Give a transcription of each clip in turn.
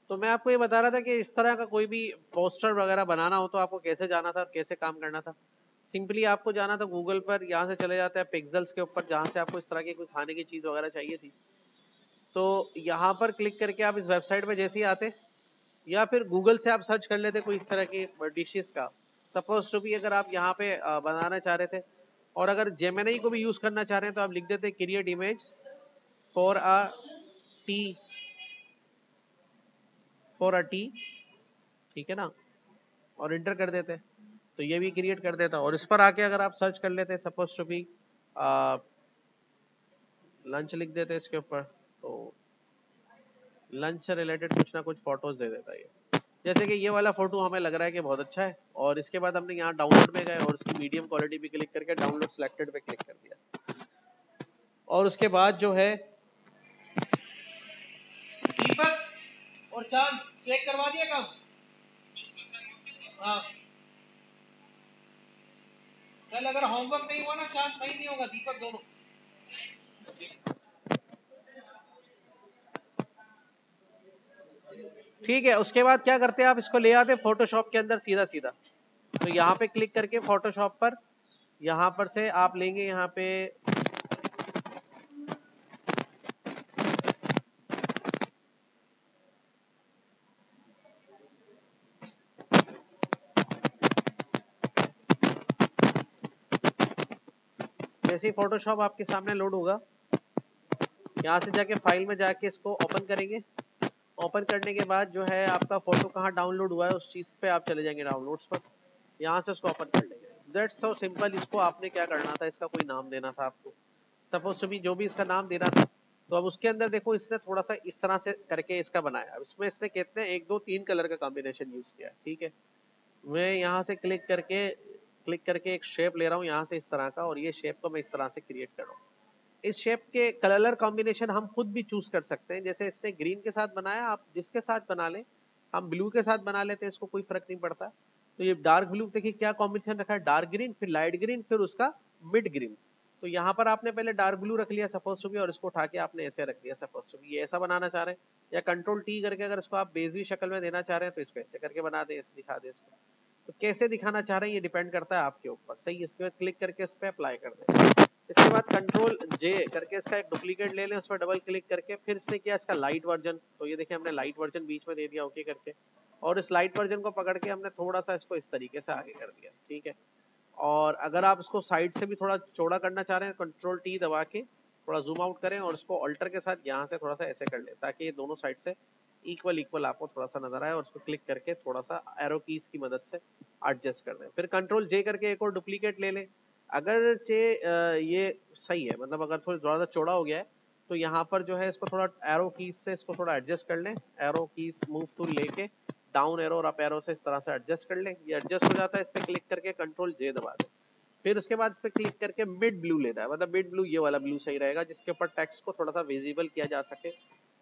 तो मैं आपको ये बता रहा था कि इस तरह का कोई भी पोस्टर वगैरह बनाना हो तो आपको कैसे जाना था और कैसे काम करना था। सिंपली आपको जाना था गूगल पर, यहाँ से चले जाते हैं पिक्सेल्स के ऊपर जहाँ से आपको इस तरह की कोई खाने की चीज़ वगैरह चाहिए थी। तो यहाँ पर क्लिक करके आप इस वेबसाइट पे जैसे ही आते, या फिर गूगल से आप सर्च कर लेते कोई इस तरह की डिशेस का। सपोज टू भी अगर आप यहाँ पे बनाना चाह रहे थे, और अगर जेमिनी को भी यूज करना चाह रहे हैं तो आप लिख देते create image for a T, for a T, ठीक है ना, और इंटर कर देते तो ये भी क्रिएट कर देता। और इस पर आके अगर आप सर्च कर लेते सपोज टू भी लंच लिख देते इसके ऊपर, तो लंच से रिलेटेड कुछ ना कुछ फोटोज दे देता ये। जैसे कि ये वाला फोटो हमें लग रहा है कि बहुत अच्छा है, और इसके बाद हमने यहाँ डाउनलोड में गए और उसकी मीडियम क्वालिटी पे क्लिक करके डाउनलोड सिलेक्टेड पे क्लिक कर दिया। और उसके बाद जो है दीपक और चांद चेक करवा दिया काम। हाँ, कल अगर होमवर्क नहीं हुआ ना चांद सही नहीं होगा, दीपक दोनों। ठीक है, उसके बाद क्या करते हैं आप इसको ले आते फोटोशॉप के अंदर सीधा सीधा। तो यहाँ पे क्लिक करके फोटोशॉप पर, यहाँ पर से आप लेंगे यहाँ पे जैसे ही फोटोशॉप आपके सामने लोड होगा, यहाँ से जाके फाइल में जाके इसको ओपन करेंगे। ओपन करने के बाद जो है आपका फोटो कहाँ डाउनलोड हुआ है उस चीज पे आप चले जाएंगे डाउनलोड्स पर, यहाँ से उसको ओपन कर लेंगे। That's so simple. इसको आपने क्या करना था, इसका कोई नाम देना था आपको, सपोज टू बी जो भी इसका नाम देना था। तो अब उसके अंदर देखो इसने थोड़ा सा इस तरह से करके इसका बनाया। अब इसमें इसने कहते हैं 1 2 3 कलर का कॉम्बिनेशन यूज किया है, ठीक है। मैं यहाँ से क्लिक करके एक शेप ले रहा हूँ यहाँ से इस तरह का, और ये शेप को मैं इस तरह से क्रिएट कर रहा हूँ। इस शेप के कलर कॉम्बिनेशन हम खुद भी चूज कर सकते हैं। जैसे इसने ग्रीन के साथ बनाया, आप जिसके साथ बना ले, हम ब्लू के साथ बना लेते हैं, इसको कोई फर्क नहीं पड़ता। तो ये डार्क ब्लू देखिए क्या कॉम्बिनेशन रखा है, डार्क ग्रीन फिर लाइट ग्रीन फिर उसका मिड ग्रीन। तो यहाँ पर आपने पहले डार्क ब्लू रख लिया सपोज टू बी, और इसको उठा के आपने ऐसे रख दिया सपोज टू बी, ये ऐसा बनाना चाह रहे हैं। या कंट्रोल टी करके अगर इसको आप बेजवी शक्ल में देना चाह रहे हैं तो इसको ऐसे करके बना दे, ऐसे दिखा दे इसको। तो कैसे दिखाना चाह रहे हैं ये डिपेंड करता है आपके ऊपर, सही। इसके बाद क्लिक करके इस पे अप्लाई कर दें। इसके बाद कंट्रोल जे करके इसका एक डुप्लीकेट ले लें, उस पर डबल क्लिक करके फिर इसने किया इसका लाइट वर्जन। तो ये देखिए हमने लाइट वर्जन बीच में दे दिया ओके करके, और इस लाइट वर्जन को पकड़ के हमने थोड़ा सा इसको इस तरीके से आगे कर दिया, ठीक है। और अगर आप इसको साइड से भी थोड़ा चौड़ा करना चाह रहे हैं, कंट्रोल टी दबा के थोड़ा जूम आउट करें और इसको ऑल्टर के साथ यहाँ से थोड़ा सा ऐसे कर लें, ताकि ये दोनों साइड से इक्वल आपको थोड़ा सा नजर आए। और उसको क्लिक करके थोड़ा सा एरो कीज की मदद से एडजस्ट कर दें। फिर कंट्रोल जे करके एक और डुप्लीकेट ले लें। अगर चे ये सही है, मतलब अगर थोड़ा ज्यादा चौड़ा हो गया है, तो यहाँ पर जो है इसको थोड़ा एरो कीज से इसको थोड़ा एडजस्ट कर लें। एरो कीज मूव टूल लेके डाउन एरो और अप एरो से इस तरह से एडजस्ट कर लें। ये एडजस्ट हो जाता है, इस पे क्लिक करके कंट्रोल जे दबा दें। फिर उसके बाद इस पे क्लिक करके मिड ब्लू लेना है, मतलब मिड ब्लू ये वाला ब्लू सही रहेगा, जिसके ऊपर टेक्स्ट को थोड़ा सा विजिबल किया जा सके।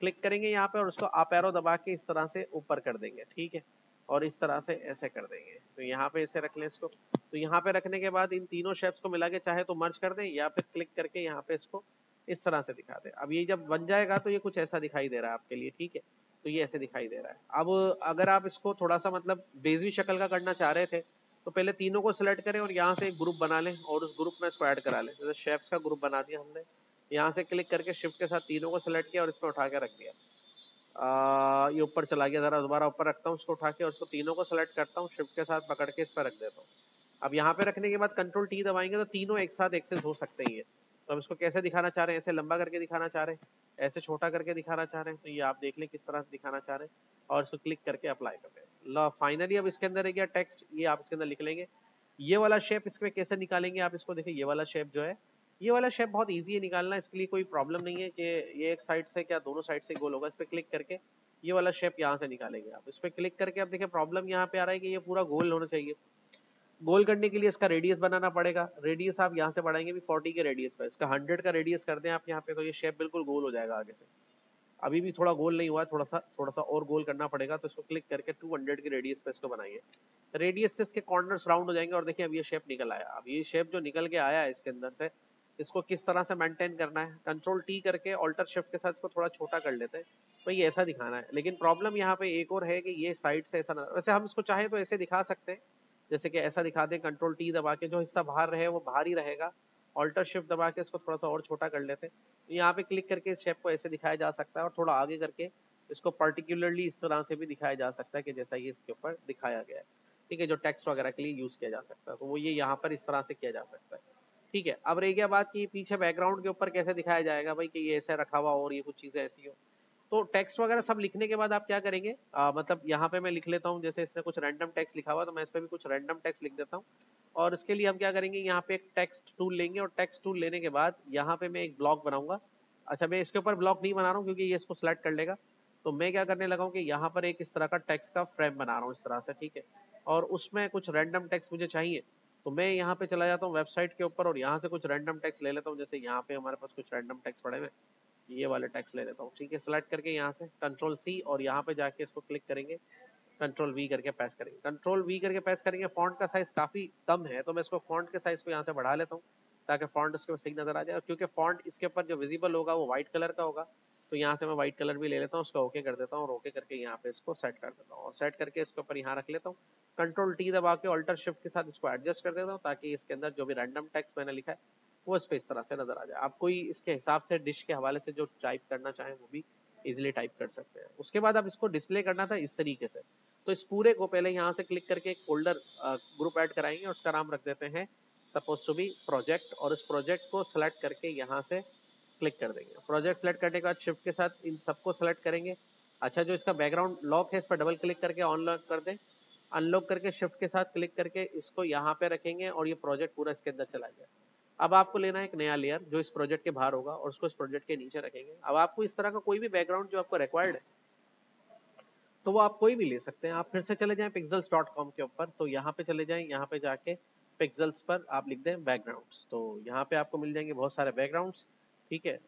क्लिक करेंगे यहाँ पे और उसको अप एरो दबा के इस तरह से ऊपर कर देंगे, ठीक है। और इस तरह से ऐसे कर देंगे। तो यहाँ पे ऐसे रख लें इसको। तो यहाँ पे रखने के बाद इन तीनों शेप्स को मिला के चाहे तो मर्ज कर दें, या फिर क्लिक करके यहाँ पे इसको इस तरह से दिखा दें। अब ये जब बन जाएगा तो ये कुछ ऐसा दिखाई दे रहा है आपके लिए, ठीक है। तो ये ऐसे दिखाई दे रहा है। अब अगर आप इसको थोड़ा सा मतलब बेजवी शक्ल का करना चाह रहे थे, तो पहले तीनों को सिलेक्ट करें और यहाँ से एक ग्रुप बना लें और उस ग्रुप में इसको ऐड करा लें। जैसे शेप्स का ग्रुप बना दिया हमने, यहाँ से क्लिक करके शिफ्ट के साथ तीनों को सिलेक्ट किया और इसमें उठा के रख दिया। ये ऊपर चला गया, जरा दोबारा ऊपर रखता हूँ उसको उठा के, और उसको तीनों को सिलेक्ट करता हूँ, शिफ्ट के साथ पकड़ के इस पर रख देता हूँ। अब यहाँ पे रखने के बाद कंट्रोल टी दबाएंगे तो तीनों एक साथ एक्सेस हो सकते हैं। तो हम इसको कैसे दिखाना चाह रहे हैं, ऐसे लंबा करके दिखाना चाह रहे हैं, ऐसे छोटा करके दिखाना चाह रहे हैं, तो ये आप देख लें किस तरह दिखाना चाह रहे हैं। और इसको क्लिक करके अप्लाई कर दें। फाइनली अब इसके अंदर है क्या टेक्स्ट, ये आप इसके अंदर लिख लेंगे। ये वाला शेप इसमें कैसे निकालेंगे आप इसको देखिए, ये वाला शेप जो है, ये वाला शेप बहुत इजी है निकालना, इसके लिए कोई प्रॉब्लम नहीं है कि ये एक साइड से क्या दोनों साइड से गोल होगा। इस पर क्लिक करके ये वाला शेप यहाँ से निकालेंगे आप। इस पर क्लिक करके अब देखिए प्रॉब्लम यहाँ पे आ रहा है कि ये पूरा गोल होना चाहिए। गोल करने के लिए इसका रेडियस बनाना पड़ेगा। रेडियस आप यहाँ से बढ़ाएंगे भी 40 के रेडियस पर, इसका 100 का रेडियस कर दें आप यहाँ पे, तो ये शेप बिल्कुल गोल हो जाएगा आगे से। अभी भी थोड़ा गोल नहीं हुआ है, थोड़ा सा और गोल करना पड़ेगा। तो इसको क्लिक करके 200 के रेडियस पे इसको बनाइए। रेडियस से इसके कॉर्नर्स राउंड हो जाएंगे और देखिए अब ये शेप निकल आया। अब ये शेप जो निकल के आया है इसके अंदर से, इसको किस तरह से मेंटेन करना है, कंट्रोल टी करके ऑल्टर शिफ्ट के साथ इसको थोड़ा छोटा कर लेते हैं। तो ये ऐसा दिखाना है। लेकिन प्रॉब्लम यहाँ पे एक और है कि ये साइड से ऐसा वैसे हम इसको चाहे तो ऐसे दिखा सकते हैं, जैसे कि ऐसा दिखा दें, कंट्रोल टी दबा के जो हिस्सा बाहर रहे वो बाहर ही रहेगा, ऑल्टर शिफ्ट दबा के इसको थोड़ा सा और छोटा कर लेते हैं। यहाँ पे क्लिक करके इस शेप को ऐसे दिखाया जा सकता है, और थोड़ा आगे करके इसको पर्टिकुलरली इस तरह से भी दिखाया जा सकता है कि जैसा ये इसके ऊपर दिखाया गया है। ठीक है, जो टेक्स्ट वगैरह के लिए यूज किया जा सकता है, तो वो ये यहाँ पर इस तरह से किया जा सकता है। ठीक है, अब रह गया बात कि पीछे बैकग्राउंड के ऊपर कैसे दिखाया जाएगा भाई, कि ये ऐसे रखा हुआ और ये कुछ चीजें ऐसी हो। तो टेक्स्ट वगैरह सब लिखने के बाद आप क्या करेंगे, मतलब यहाँ पे मैं लिख लेता हूँ, जैसे इसने कुछ रैंडम टेक्स्ट लिखा हुआ तो मैं इस पे भी कुछ रैंडम टेक्स्ट लिख देता हूँ। और इसके लिए हम क्या करेंगे, यहाँ पे एक टेक्स्ट टूल लेंगे, और टेक्स्ट टूल लेने के बाद यहाँ पे मैं एक ब्लॉक बनाऊंगा। अच्छा, मैं इसके ऊपर ब्लॉक नहीं बना रहा हूँ क्योंकि ये इसको सिलेक्ट कर लेगा। तो मैं क्या करने लगा हूँ कि यहाँ पर एक इस तरह का टेक्स्ट का फ्रेम बना रहा हूँ इस तरह से। ठीक है, और उसमें कुछ रैंडम टेक्स्ट मुझे चाहिए, तो मैं यहाँ पे चला जाता हूँ वेबसाइट के ऊपर और यहाँ से कुछ रैंडम टेक्स्ट ले लेता हूँ। जैसे यहाँ पे हमारे पास कुछ रैंडम टेक्स्ट पड़े हुए, ये वाले टेक्स्ट ले लेता हूँ। ठीक है, सिलेक्ट करके यहाँ से कंट्रोल सी, और यहाँ पे जाके इसको क्लिक करेंगे, कंट्रोल वी करके पेस्ट करेंगे। कंट्रोल वी करके पेस्ट करेंगे। फॉन्ट का साइज काफी कम है तो मैं इसको फॉन्ट के साइज को यहाँ से बढ़ा लेता हूँ, ताकि फॉन्ट उसके ऊपर सही नजर आ जाए। और क्योंकि फॉन्ट इसके ऊपर जो विजिबल होगा वो व्हाइट कलर का होगा, तो यहाँ से मैं व्हाइट कलर भी ले लेता हूँ, उसको ओके कर देता हूँ, और ओके करके यहाँ पे इसको सेट कर देता हूँ, और सेट करके इसके ऊपर यहाँ रख लेता हूँ। कंट्रोल टी दबा के ऑल्टर शिफ्ट के साथ इसको एडजस्ट कर देता हूँ, ताकि इसके अंदर जो भी रैंडम टेक्स्ट मैंने लिखा है वो इस पे इस तरह से नजर आ जाए। आप कोई इसके हिसाब से डिश के हवाले से जो टाइप करना चाहें वो भी इजिली टाइप कर सकते हैं। उसके बाद अब इसको डिस्प्ले करना था इस तरीके से, तो इस पूरे को पहले यहाँ से क्लिक करके एक फोल्डर ग्रुप ऐड कराएंगे, और उसका नाम रख देते हैं सपोज टू बी प्रोजेक्ट, और इस प्रोजेक्ट को सिलेक्ट करके यहाँ से क्लिक कर देंगे। प्रोजेक्ट सेलेक्ट करने के बाद शिफ्ट के साथ इन सबको सेलेक्ट करेंगे। अच्छा, जो इसका बैकग्राउंड लॉक है इस पर डबल क्लिक करके ऑन लॉक कर दें, अनलॉक करके शिफ्ट के साथ क्लिक करके इसको यहाँ पे रखेंगे, और ये प्रोजेक्ट पूरा इसके अंदर चला गया। अब आपको लेना है एक नया लेयर जो इस प्रोजेक्ट के बाहर होगा, और उसको इस प्रोजेक्ट के नीचे रखेंगे। अब आपको इस तरह का कोई भी बैकग्राउंड जो आपको रिक्वायर्ड है तो वो आप कोई भी ले सकते हैं। आप फिर से चले जाएं pixels.com के ऊपर, तो यहाँ पे चले जाएं, यहाँ पे जाके पिक्सल्स पर आप लिख दें बैकग्राउंड्स, तो यहाँ पे आपको मिल जाएंगे बहुत सारे बैकग्राउंड्स। ठीक है,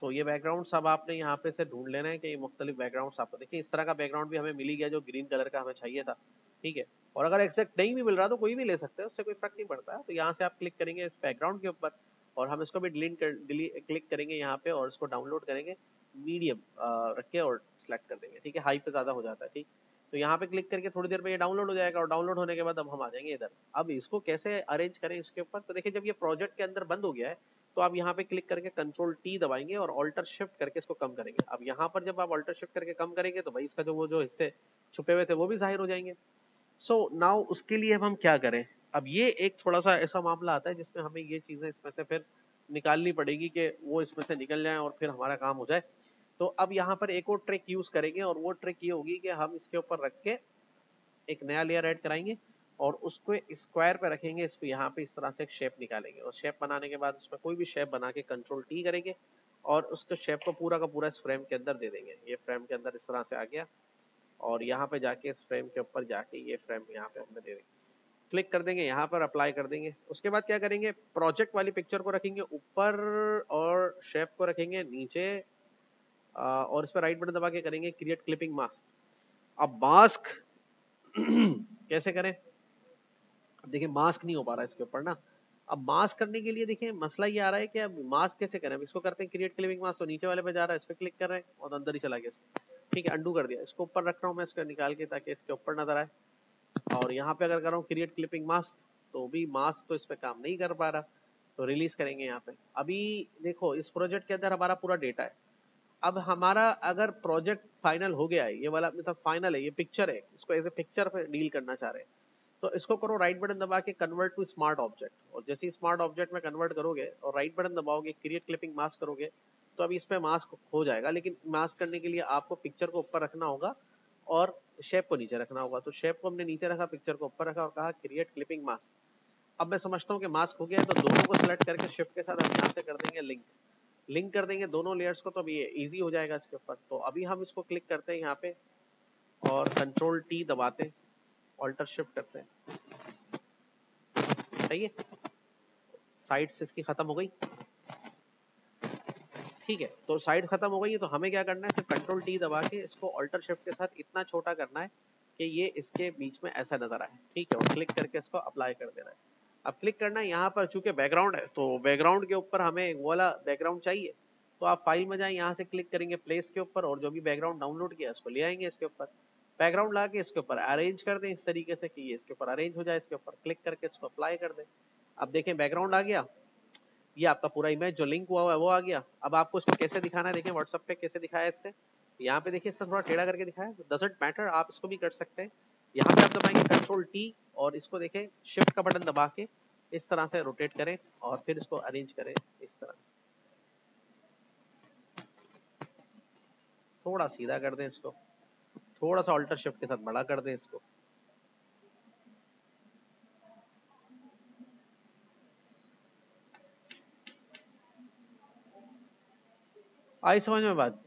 तो ये बैकग्राउंड्स अब आपने यहाँ पे से ढूंढ लेना है कि ये मुख्तलिफ बैकग्राउंड्स आपको देखिए इस तरह का बैकग्राउंड भी हमें मिल ही गया जो ग्रीन कलर का हमें चाहिए था। ठीक है, और अगर एक्जैक्ट नहीं भी मिल रहा तो कोई भी ले सकते हैं, उससे कोई फर्क नहीं पड़ता है। तो यहाँ से आप क्लिक करेंगे इस बैकग्राउंड के ऊपर, और हम इसको भी डिलीट क्लिक करेंगे यहाँ पे, और इसको डाउनलोड करेंगे मीडियम रख के, और सिलेक्ट कर देंगे। ठीक है, हाई पे ज्यादा हो जाता है। ठीक, तो यहाँ पे क्लिक करके थोड़ी देर में ये डाउनलोड हो जाएगा, और डाउनलोड होने के बाद अब हम आ जाएंगे इधर। अब इसको कैसे अरेंज करें इसके ऊपर, तो देखिए जब ये प्रोजेक्ट के अंदर बंद हो गया है तो आप यहाँ पे क्लिक करके कंट्रोल टी दबाएंगे और ऑल्टर शिफ्ट करके इसको कम करेंगे। अब यहाँ पर जब आप ऑल्टर शिफ्ट करके कम करेंगे तो भाई इसका जो हिस्से छुपे हुए थे वो भी जाहिर हो जाएंगे। सो नाउ उसके लिए अब हम क्या करें, अब ये एक थोड़ा सा ऐसा मामला आता है जिसमें हमें ये चीजें इसमें से फिर निकालनी पड़ेगी कि वो इसमें से निकल जाए और फिर हमारा काम हो जाए। तो अब यहाँ पर एक और ट्रिक यूज करेंगे, और वो ट्रिक ये होगी कि हम इसके ऊपर रख के एक नया लेयर ऐड कराएंगे, और उसको स्क्वायर पे रखेंगे। इसको यहाँ पे इस तरह से एक शेप निकालेंगे, और शेप बनाने के बाद उसमें कोई भी शेप बना के कंट्रोल टी करेंगे, और उसके शेप को पूरा का पूरा इस फ्रेम के अंदर दे देंगे। ये फ्रेम के अंदर इस तरह से आ गया, और यहाँ पे जाके इस फ्रेम के ऊपर जाके ये फ्रेम यहाँ पे हमने दे देंगे, क्लिक कर देंगे, यहाँ पर अप्लाई कर देंगे। उसके बाद क्या करेंगे, प्रोजेक्ट वाली पिक्चर को रखेंगे ऊपर, और शेप को रखेंगे नीचे, और इस पर राइट बटन दबा के करेंगे क्रिएट क्लिपिंग मास्क। अब मास्क कैसे करें, अब देखिए मास्क नहीं हो पा रहा है इसके ऊपर ना। अब मास्क करने के लिए देखिए मसला ये आ रहा है कि अब मास्क कैसे करें। अब इसको करते हैं क्रिएट क्लिपिंग मास्क, तो नीचे वाले पे जा रहा है, इस पे क्लिक कर रहे हैं और अंदर ही चला गया इसमें। ठीक है, अंडू कर दिया, इसको ऊपर रख रहा हूँ मैं इसको निकाल के ताकि इसके ऊपर नजर आए। और यहाँ पे अगर कर रहा हूँ क्रिएट क्लिपिंग मास्क, तो भी मास्क तो इस पे काम नहीं कर पा रहा, तो रिलीज करेंगे यहाँ पे। अभी देखो इस प्रोजेक्ट के अंदर हमारा पूरा डेटा है। अब हमारा अगर प्रोजेक्ट फाइनल हो गया है, ये वाला मतलब फाइनल है, ये पिक्चर है, इसको एज ए पिक्चर पे डील करना चाह रहे हैं, तो इसको करो राइट बटन दबा के कन्वर्ट टू स्मार्ट ऑब्जेक्ट, और जैसे ही स्मार्ट ऑब्जेक्ट में कन्वर्ट करोगे और राइट बटन दबाओगे क्रिएट क्लिपिंग मास्क करोगे, तो अभी इस पे मास्क हो जाएगा। लेकिन मास्क करने के लिए आपको पिक्चर को ऊपर रखना होगा और शेप को नीचे रखना होगा। तो शेप को हमने नीचे रखा, पिक्चर को ऊपर रखा और कहा क्रिएट क्लिपिंग मास्क। अब मैं समझता हूँ कि मास्क हो गया है, तो दोनों को सिलेक्ट करके शिफ्ट के साथ हम यहाँ से कर देंगे लिंक, लिंक कर देंगे दोनों लेयर्स को, तो अभी ये इजी हो जाएगा इसके ऊपर। तो अभी हम इसको क्लिक करते हैं यहाँ पे, और कंट्रोल टी दबाते हैं, ऑल्टर शिफ्ट करते हैं, सही है, साइड्स इसकी खत्म हो गई। ठीक है, तो साइड खत्म हो गई है, तो हमें क्या करना है, सिर्फ कंट्रोल टी दबा के इसको ऑल्टर शिफ्ट के साथ इतना छोटा करना है कि ये इसके बीच में ऐसा नजर आए। ठीक है, और क्लिक करके इसको अप्लाई कर देना है। अब क्लिक करना है यहाँ पर, चूंकि बैकग्राउंड है तो बैकग्राउंड के ऊपर हमें वो वाला बैकग्राउंड चाहिए, तो आप फाइल में जाए, यहाँ से क्लिक करेंगे प्लेस के ऊपर और जो भी बैकग्राउंड डाउनलोड किया उसको ले आएंगे इसके ऊपर, बैकग्राउंड ला के इसके ऊपर अरेंज कर दें इस तरीके से कि ये इसके ऊपर अरेंज हो जाए, इसके ऊपर क्लिक करके इसको अप्लाई कर दें। अब देखें बैकग्राउंड आ गया, ये आपका पूरा इमेज जो लिंक हुआ है वो आ गया। अब आपको इसको कैसे दिखाना है, देखें व्हाट्सएप पे कैसे दिखाया है इसने, यहाँ पे देखिए इसने थोड़ा टेढ़ा करके दिखाया है, डजंट मैटर, आप इसको भी कर सकते हैं। यहाँ पे आप दबाएंगे कंट्रोल टी और इसको देखें शिफ्ट का बटन दबा के इस तरह से रोटेट करें और फिर इसको अरेंज करें इस तरह से, थोड़ा सीधा कर दें इसको, थोड़ा सा ऑल्टर शिफ्ट के साथ बड़ा कर दें इसको। आई समझ में बात?